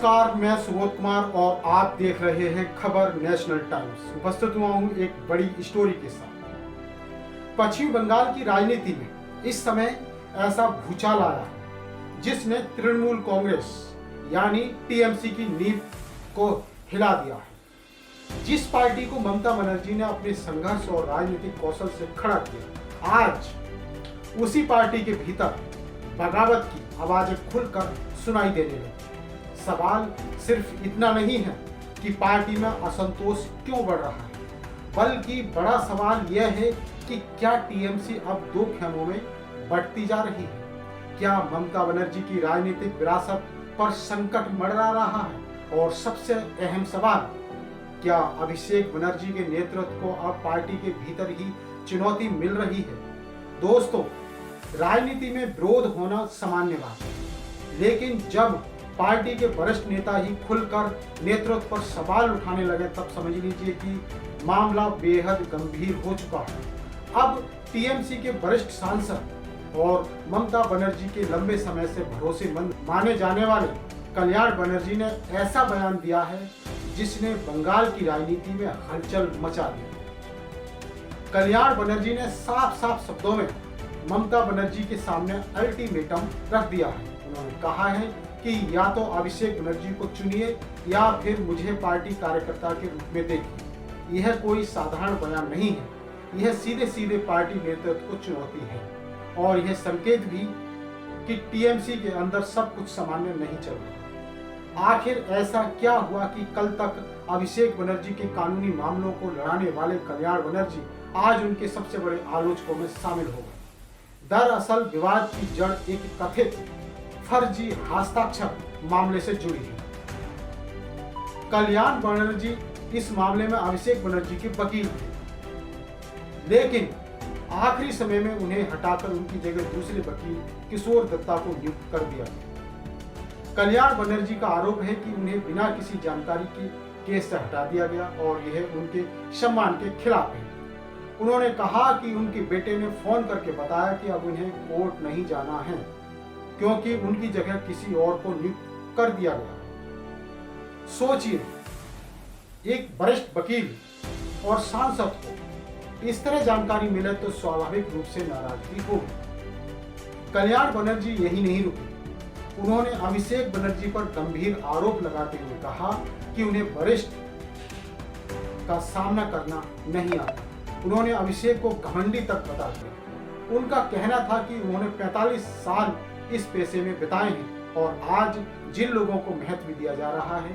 नमस्कार, मैं सुबोध कुमार और आप देख रहे हैं खबर नेशनल टाइम्स। उपस्थित हुआ हूं एक बड़ी स्टोरी के साथ। पश्चिम बंगाल की राजनीति में इस समय ऐसा भूचाल आया है जिसने तृणमूल कांग्रेस यानी टीएमसी की नींव को हिला दिया है। जिस पार्टी को ममता बनर्जी ने अपने संघर्ष और राजनीतिक कौशल से खड़ा किया, आज उसी पार्टी के भीतर बगावत की आवाजें खुलकर सुनाई देने लगी। सवाल सिर्फ इतना नहीं है कि पार्टी में असंतोष क्यों बढ़ रहा है, बल्कि बड़ा सवाल यह है कि क्या टीएमसी अब दो खेमों में बढ़ती जा रही है। क्या ममता बनर्जी की राजनीतिक विरासत पर संकट मंडरा रहा है? और सबसे अहम सवाल, क्या अभिषेक बनर्जी के नेतृत्व को अब पार्टी के भीतर ही चुनौती मिल रही है? दोस्तों, राजनीति में विरोध होना सामान्य बात है, लेकिन जब पार्टी के वरिष्ठ नेता ही खुलकर नेतृत्व पर सवाल उठाने लगे तब समझ लीजिए कि मामला बेहद गंभीर हो चुका है। अब टीएमसी के वरिष्ठ सांसद और ममता बनर्जी के लंबे समय से भरोसेमंद माने जाने वाले कल्याण बनर्जी ने ऐसा बयान दिया है जिसने बंगाल की राजनीति में हलचल मचा दी। कल्याण बनर्जी ने साफ साफ शब्दों में ममता बनर्जी के सामने अल्टीमेटम रख दिया है। उन्होंने कहा है कि या तो अभिषेक बनर्जी को चुनिए या फिर मुझे पार्टी कार्यकर्ता के रूप में देखिए। यह कोई साधारण बयान नहीं है, यह सीधे सीधे पार्टी नेतृत्व को चुनौती है और यह संकेत भी कि टीएमसी के अंदर सब कुछ सामान्य नहीं चल रहा। आखिर ऐसा क्या हुआ कि कल तक अभिषेक बनर्जी के कानूनी मामलों को लड़ाने वाले कल्याण बनर्जी आज उनके सबसे बड़े आलोचकों में शामिल हो गए। दरअसल विवाद की जड़ एक कथित फर्जी हस्ताक्षर मामले से जुड़ी है। कल्याण बनर्जी इस मामले में अभिषेक बनर्जी के वकील थे, लेकिन आखिरी समय में उन्हें हटाकर उनकी जगह दूसरे वकील किशोर दत्ता को नियुक्त कर दिया गया। कल्याण बनर्जी का आरोप है कि उन्हें बिना किसी जानकारी के केस से हटा दिया गया और यह उनके सम्मान के खिलाफ है। उन्होंने कहा कि उनके बेटे ने फोन करके बताया कि अब उन्हें कोर्ट नहीं जाना है क्योंकि उनकी जगह किसी और को नियुक्त कर दिया गया। सोचिए, एक वरिष्ठ वकील और सांसद को इस तरह जानकारी मिले तो स्वाभाविक रूप से नाराजगी होगी। कल्याण बनर्जी यही नहीं रुके, उन्होंने अभिषेक बनर्जी पर गंभीर आरोप लगाते हुए कहा कि उन्हें वरिष्ठ का सामना करना नहीं आता। उन्होंने अभिषेक को घमंडी तक बता दिया। उनका कहना था कि उन्होंने 45 साल इस पेशे में बिताए हैं और आज जिन लोगों को महत्व दिया जा रहा है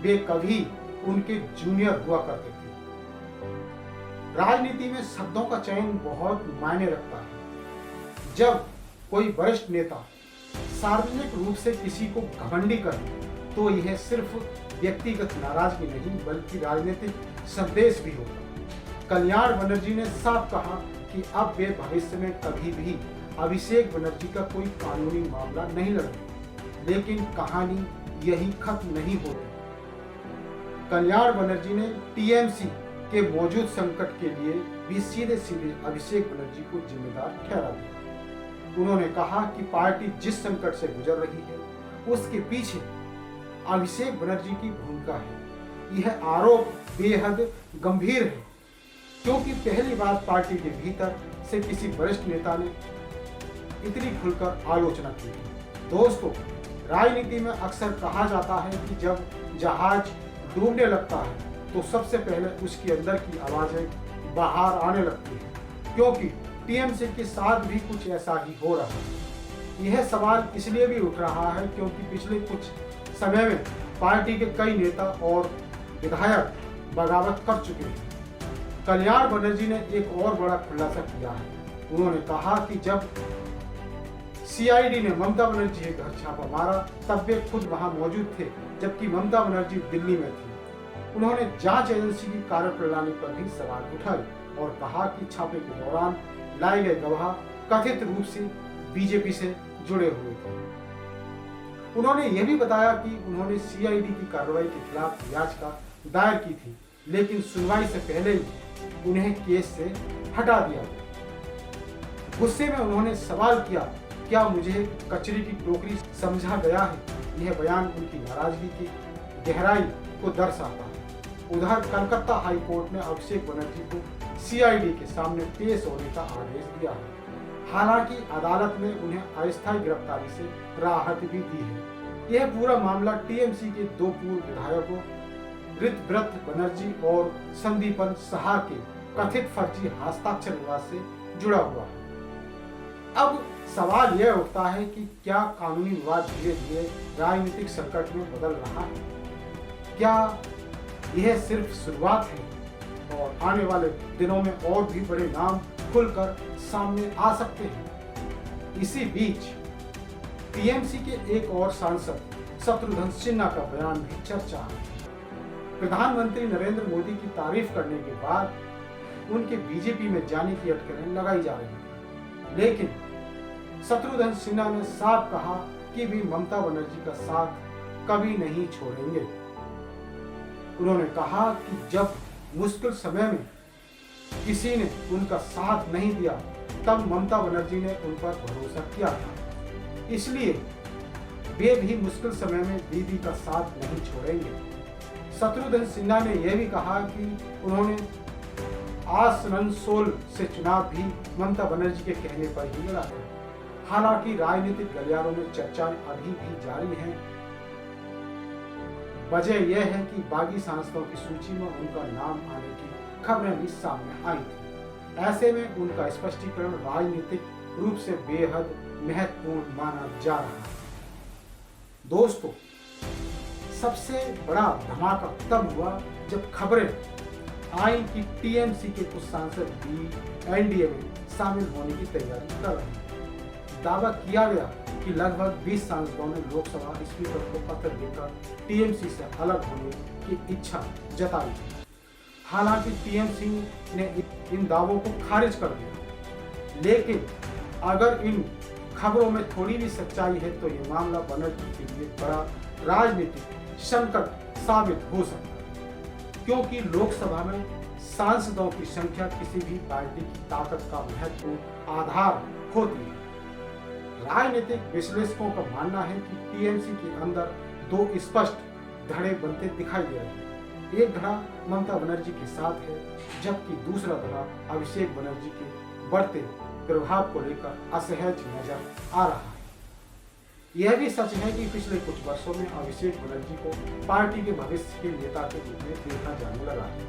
वे कभी उनके जूनियर हुआ करते थे। राजनीति में शब्दों का चयन बहुत मायने रखता है। जब कोई वरिष्ठ नेता सार्वजनिक रूप से किसी को घमंडी करे तो यह सिर्फ व्यक्तिगत नाराजगी नहीं बल्कि राजनीतिक संदेश भी होगा। कल्याण बनर्जी ने साफ कहा कि अब वे भविष्य में कभी भी अभिषेक बनर्जी का कोई कानूनी मामला नहीं लड़ेंगे, लेकिन कहानी यही खत्म नहीं हो रही। कल्याण बनर्जी ने टीएमसी के मौजूद संकट के लिए भी सीधे सीधे अभिषेक बनर्जी को जिम्मेदार ठहरा दिया। उन्होंने कहा कि पार्टी जिस संकट से गुजर रही है उसके पीछे अभिषेक बनर्जी की भूमिका है। यह आरोप बेहद गंभीर है क्योंकि पहली बार पार्टी के भीतर से किसी वरिष्ठ नेता ने इतनी खुलकर आलोचना की है। दोस्तों, राजनीति में अक्सर कहा जाता है कि जब जहाज डूबने लगता है तो सबसे पहले उसके अंदर की आवाजें बाहर आने लगती हैं, क्योंकि टीएमसी के साथ भी कुछ ऐसा ही हो रहा है। यह सवाल इसलिए भी उठ रहा है क्योंकि पिछले कुछ समय में पार्टी के कई नेता और विधायक बगावत कर चुके हैं। कल्याण बनर्जी ने एक और बड़ा खुलासा किया है। उन्होंने कहा कि जब सीआईडी ने ममता बनर्जी के घर छापा मारा तब वे खुद वहां मौजूद थे, जबकि ममता बनर्जी दिल्ली में थी। उन्होंने जांच एजेंसी की कार्यप्रणाली पर भी सवाल उठाए और कहा कि छापे के दौरान लाए गए गवाह कथित रूप से बीजेपी से जुड़े हुए थे। उन्होंने यह भी बताया कि उन्होंने सीआईडी की कार्रवाई के खिलाफ याचिका दायर की थी, लेकिन सुनवाई से पहले ही उन्हें केस से हटा दिया। गुस्से में उन्होंने सवाल किया, क्या मुझे कचरे की टोकरी समझा गया है? यह बयान उनकी नाराजगी की गहराई को दर्शाता है। उधर कलकत्ता हाई कोर्ट ने अभिषेक बनर्जी को सीआईडी के सामने पेश होने का आदेश दिया है। हालांकि अदालत ने उन्हें अस्थायी गिरफ्तारी से राहत भी दी है। यह पूरा मामला टीएमसी के 2 पूर्व विधायकों ऋतव्रत बनर्जी और संदीपन साहा के कथित फर्जी हस्ताक्षर विवाद से जुड़ा हुआ है। अब सवाल यह उठता है कि क्या कानूनी विवाद धीरे धीरे राजनीतिक संकट में बदल रहा है? क्या यह सिर्फ शुरुआत है और आने वाले दिनों में और भी बड़े नाम खुलकर सामने आ सकते हैं? इसी बीच टीएमसी के एक और सांसद शत्रुघ्न सिन्हा का बयान भी चर्चा है। प्रधानमंत्री नरेंद्र मोदी की तारीफ करने के बाद उनके बीजेपी में जाने की अटकलें लगाई जा रही हैं, लेकिन शत्रुघ्न सिन्हा ने साफ कहा कि वे ममता बनर्जी का साथ कभी नहीं छोड़ेंगे। उन्होंने कहा कि जब मुश्किल समय में किसी ने उनका साथ नहीं दिया तब ममता बनर्जी ने उन पर भरोसा किया था, इसलिए वे भी मुश्किल समय में दीदी का साथ नहीं छोड़ेंगे। शत्रुघ्न सिन्हा ने यह भी कहा कि उन्होंने आसनसोल से चुनाव भी ममता बनर्जी के कहने पर ही लड़ा है। हालांकि राजनीतिक गलियारों में चर्चाएं अभी भी जारी हैं। वजह यह है कि बागी सांसदों की सूची में उनका नाम आने की खबरें भी सामने आई थी। ऐसे में उनका स्पष्टीकरण राजनीतिक रूप से बेहद महत्वपूर्ण माना जा रहा है। दोस्तों, सबसे बड़ा धमाका तब हुआ जब खबरें आई कि टीएमसी के कुछ सांसद भी एनडीए में शामिल होने की तैयारी कर रहे हैं। दावा किया गया कि लगभग 20 सांसदों ने लोकसभा स्पीकर को पत्र देकर टीएमसी से अलग होने की इच्छा जताई थी। हालांकि टीएमसी ने इन दावों को खारिज कर दिया, लेकिन अगर इन खबरों में थोड़ी भी सच्चाई है तो ये मामला बनर्जी के लिए बड़ा राजनीतिक संकट साबित हो सकता है, क्योंकि लोकसभा में सांसदों की संख्या किसी भी पार्टी की ताकत का महत्वपूर्ण आधार होती है। राजनीतिक विश्लेषकों का मानना है कि टीएमसी के अंदर 2 स्पष्ट धड़े बनते दिखाई दे रहे हैं। एक धड़ा ममता बनर्जी के साथ है, जबकि दूसरा धड़ा अभिषेक बनर्जी के बढ़ते प्रभाव को लेकर असहज नजर आ रहा है। यह भी सच है कि पिछले कुछ वर्षों में अभिषेक बनर्जी को पार्टी के भविष्य के नेता के रूप में देखा जाने लगा है,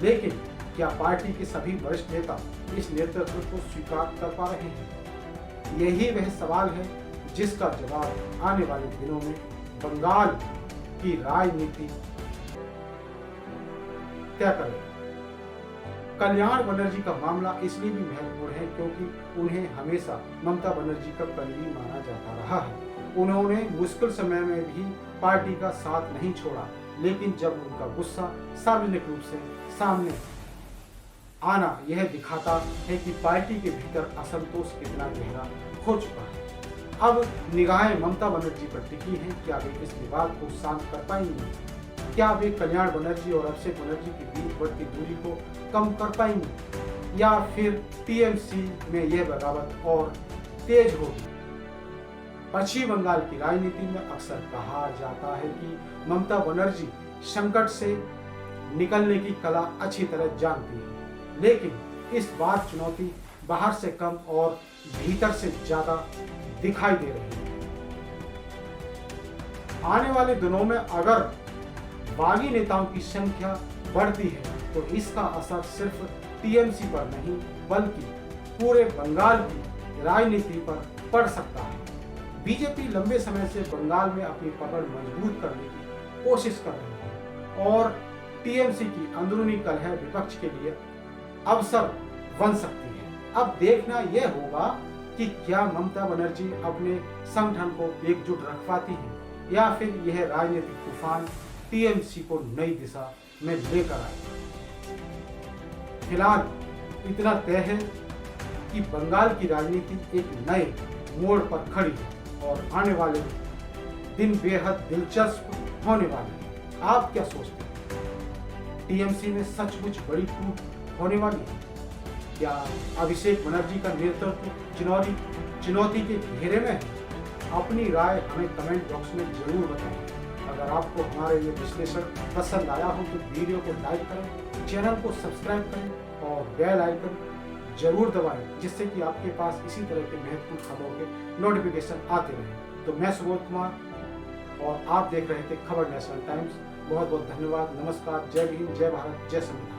लेकिन क्या पार्टी के सभी वरिष्ठ नेता इस नेतृत्व को स्वीकार कर पा रहे हैं? यही वह सवाल है जिसका जवाब आने वाले दिनों में बंगाल की राजनीति तय करेगा। कल्याण बनर्जी का मामला इसलिए भी महत्वपूर्ण है क्योंकि उन्हें हमेशा ममता बनर्जी का करीबी माना जाता रहा है। उन्होंने मुश्किल समय में भी पार्टी का साथ नहीं छोड़ा, लेकिन जब उनका गुस्सा सार्वजनिक रूप से सामने आना यह दिखाता है कि पार्टी के भीतर असंतोष कितना गहरा हो चुका है। अब निगाहें ममता बनर्जी पर टिकी हैं। क्या वे इस विवाद को शांत कर पाएंगे? क्या वे कल्याण बनर्जी और अभिषेक बनर्जी के बीच बढ़ती दूरी को कम कर पाएंगे, या फिर टीएमसी में यह बगावत और तेज होगी? पश्चिम बंगाल की राजनीति में अक्सर कहा जाता है कि ममता बनर्जी संकट से निकलने की कला अच्छी तरह जानती है, लेकिन इस बार चुनौती बाहर से कम और भीतर से ज्यादा दिखाई दे रही है। आने वाले दिनों में अगर बागी नेताओं की संख्या बढ़ती है तो इसका असर सिर्फ टीएमसी पर नहीं बल्कि पूरे बंगाल की राजनीति पर पड़ सकता है। बीजेपी लंबे समय से बंगाल में अपनी पकड़ मजबूत करने की कोशिश कर रही है और टीएमसी की अंदरूनी कलह विपक्ष के लिए अवसर बन सकती है। अब देखना यह होगा कि क्या ममता बनर्जी अपने संगठन को एकजुट रख पाती है या फिर यह राजनीतिक तूफान टीएमसी को नई दिशा में लेकर आएगा। फिलहाल इतना तय है कि बंगाल की राजनीति एक नए मोड़ पर खड़ी है और आने वाले दिन बेहद दिलचस्प होने वाले हैं। आप क्या सोचते हैं? टीएमसी में सचमुच बड़ी टूट होने वाली है? क्या अभिषेक बनर्जी का नेतृत्व चुनौती के घेरे में है? अपनी राय हमें कमेंट बॉक्स में जरूर बताएं। अगर आपको हमारे ये विश्लेषण पसंद आया हो तो वीडियो को लाइक करें, चैनल को सब्सक्राइब करें और बेल आइकन जरूर दबाएं, जिससे कि आपके पास इसी तरह के महत्वपूर्ण खबरों के नोटिफिकेशन आते रहें। तो मैं सुबोध कुमार और आप देख रहे थे खबर नेशनल टाइम्स। बहुत बहुत धन्यवाद। नमस्कार। जय हिंद, जय भारत, जय संविधान।